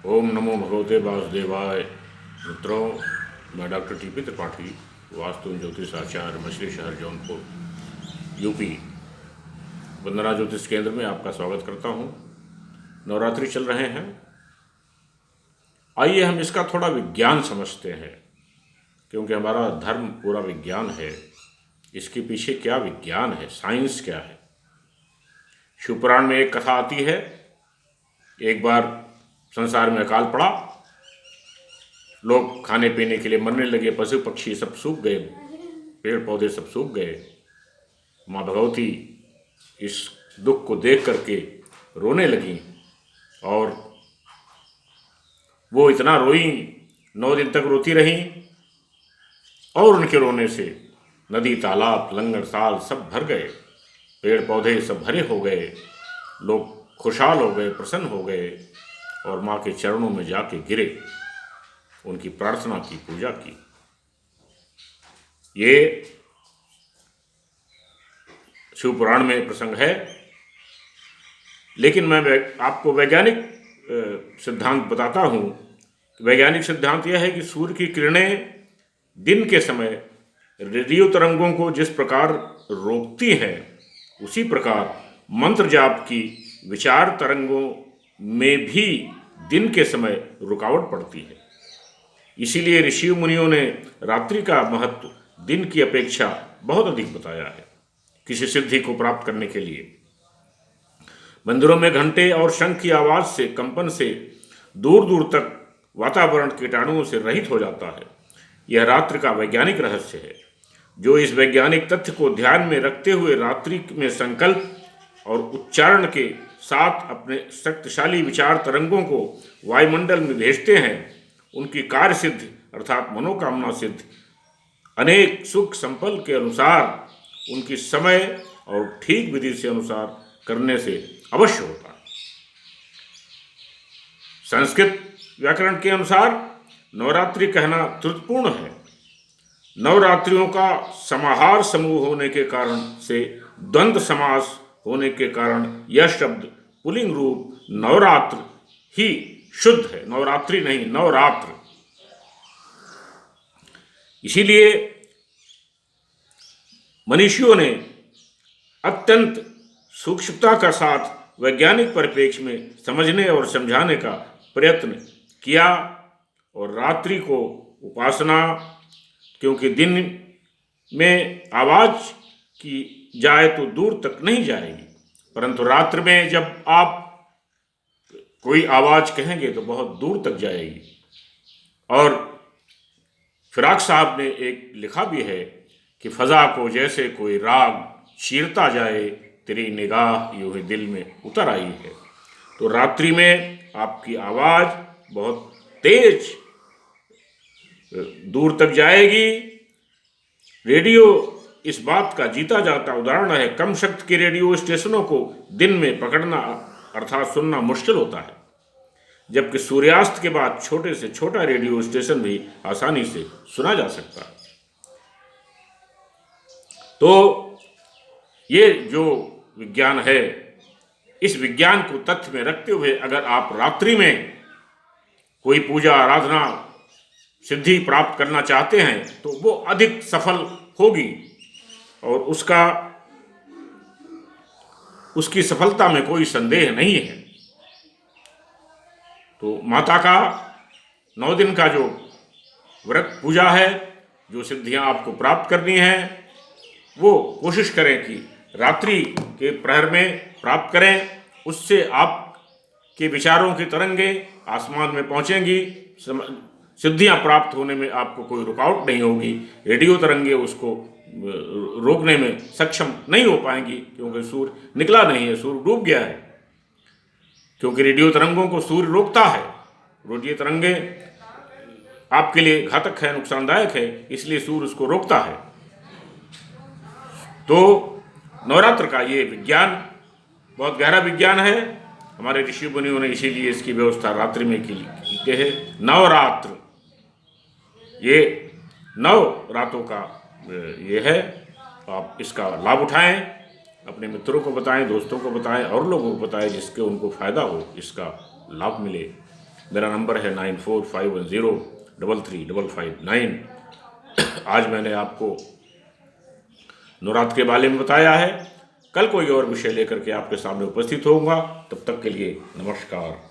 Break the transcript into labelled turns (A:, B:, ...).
A: ओम नमो भगवते वासुदेवाय। मित्रों, मैं डॉक्टर टीपी त्रिपाठी, वास्तु एवं ज्योतिष आचार्य, मछली शहर जौनपुर, यूपी, वंदना ज्योतिष केंद्र में आपका स्वागत करता हूँ। नवरात्रि चल रहे हैं, आइए हम इसका थोड़ा विज्ञान समझते हैं, क्योंकि हमारा धर्म पूरा विज्ञान है। इसके पीछे क्या विज्ञान है, साइंस क्या है। शिवपुराण में एक कथा आती है। एक बार संसार में अकाल पड़ा, लोग खाने पीने के लिए मरने लगे, पशु पक्षी सब सूख गए, पेड़ पौधे सब सूख गए। माँ भगवती इस दुख को देख करके रोने लगी, और वो इतना रोई, 9 दिन तक रोती रहीं, और उनके रोने से नदी, तालाब, लंगर, साल सब भर गए, पेड़ पौधे सब भरे हो गए, लोग खुशहाल हो गए, प्रसन्न हो गए, और माँ के चरणों में जाके गिरे, उनकी प्रार्थना की, पूजा की। ये शिव पुराण में प्रसंग है। लेकिन मैं आपको वैज्ञानिक सिद्धांत बताता हूँ। वैज्ञानिक सिद्धांत यह है कि सूर्य की किरणें दिन के समय रेडियो तरंगों को जिस प्रकार रोकती हैं, उसी प्रकार मंत्र जाप की विचार तरंगों में भी दिन के समय रुकावट पड़ती है। इसीलिए ऋषि मुनियों ने रात्रि का महत्व दिन की अपेक्षा बहुत अधिक बताया है, किसी सिद्धि को प्राप्त करने के लिए। मंदिरों में घंटे और शंख की आवाज से, कंपन से दूर दूर तक वातावरण कीटाणुओं से रहित हो जाता है। यह रात्रि का वैज्ञानिक रहस्य है। जो इस वैज्ञानिक तथ्य को ध्यान में रखते हुए रात्रि में संकल्प और उच्चारण के साथ अपने शक्तिशाली विचार तरंगों को वायुमंडल में भेजते हैं, उनकी कार्य सिद्धि अर्थात मनोकामना सिद्धि अनेक सुख संपल के अनुसार, उनकी समय और ठीक विधि से अनुसार करने से अवश्य होता है। संस्कृत व्याकरण के अनुसार नवरात्रि कहना त्रुटिपूर्ण है। नवरात्रियों का समाहार समूह होने के कारण से द्वंद्व समास होने के कारण यह शब्द पुल्लिंग रूप नवरात्र ही शुद्ध है, नवरात्रि नहीं, नवरात्र। इसीलिए मनीषियों ने अत्यंत सूक्ष्मता का साथ वैज्ञानिक परिप्रेक्ष्य में समझने और समझाने का प्रयत्न किया, और रात्रि को उपासना, क्योंकि दिन में आवाज की जाए तो दूर तक नहीं जाएगी, परंतु रात्रि में जब आप कोई आवाज कहेंगे तो बहुत दूर तक जाएगी। और फिराक साहब ने एक लिखा भी है कि फजा को जैसे कोई राग चीरता जाए, तेरी निगाह यूं ही दिल में उतर आई है। तो रात्रि में आपकी आवाज बहुत तेज दूर तक जाएगी। रेडियो इस बात का जीता जाता उदाहरण है। कम शक्ति के रेडियो स्टेशनों को दिन में पकड़ना अर्थात सुनना मुश्किल होता है, जबकि सूर्यास्त के बाद छोटे से छोटा रेडियो स्टेशन भी आसानी से सुना जा सकता है। तो ये जो विज्ञान है, इस विज्ञान को तथ्य में रखते हुए अगर आप रात्रि में कोई पूजा आराधना सिद्धि प्राप्त करना चाहते हैं तो वो अधिक सफल होगी, और उसकी सफलता में कोई संदेह नहीं है। तो माता का 9 दिन का जो व्रत पूजा है, जो सिद्धियां आपको प्राप्त करनी है, वो कोशिश करें कि रात्रि के प्रहर में प्राप्त करें। उससे आपके विचारों की तरंगे आसमान में पहुंचेंगी, सिद्धियां प्राप्त होने में आपको कोई रुकावट नहीं होगी। रेडियो तरंगे उसको रोकने में सक्षम नहीं हो पाएंगी, क्योंकि सूर्य निकला नहीं है, सूर्य डूब गया है। क्योंकि रेडियो तरंगों को सूर्य रोकता है। रेडियो तरंगे आपके लिए घातक है, नुकसानदायक है, इसलिए सूर्य उसको रोकता है। तो नवरात्र का ये विज्ञान बहुत गहरा विज्ञान है। हमारे ऋषि मुनियों ने इसीलिए इसकी व्यवस्था रात्रि में की है। नवरात्र, ये 9 रातों का ये है। आप इसका लाभ उठाएं, अपने मित्रों को बताएं, दोस्तों को बताएं, और लोगों को बताएं जिसके उनको फायदा हो, इसका लाभ मिले। मेरा नंबर है 9451033559। आज मैंने आपको नवरात्र के बारे में बताया है। कल कोई और विषय लेकर के आपके सामने उपस्थित होऊंगा। तब तक के लिए नमस्कार।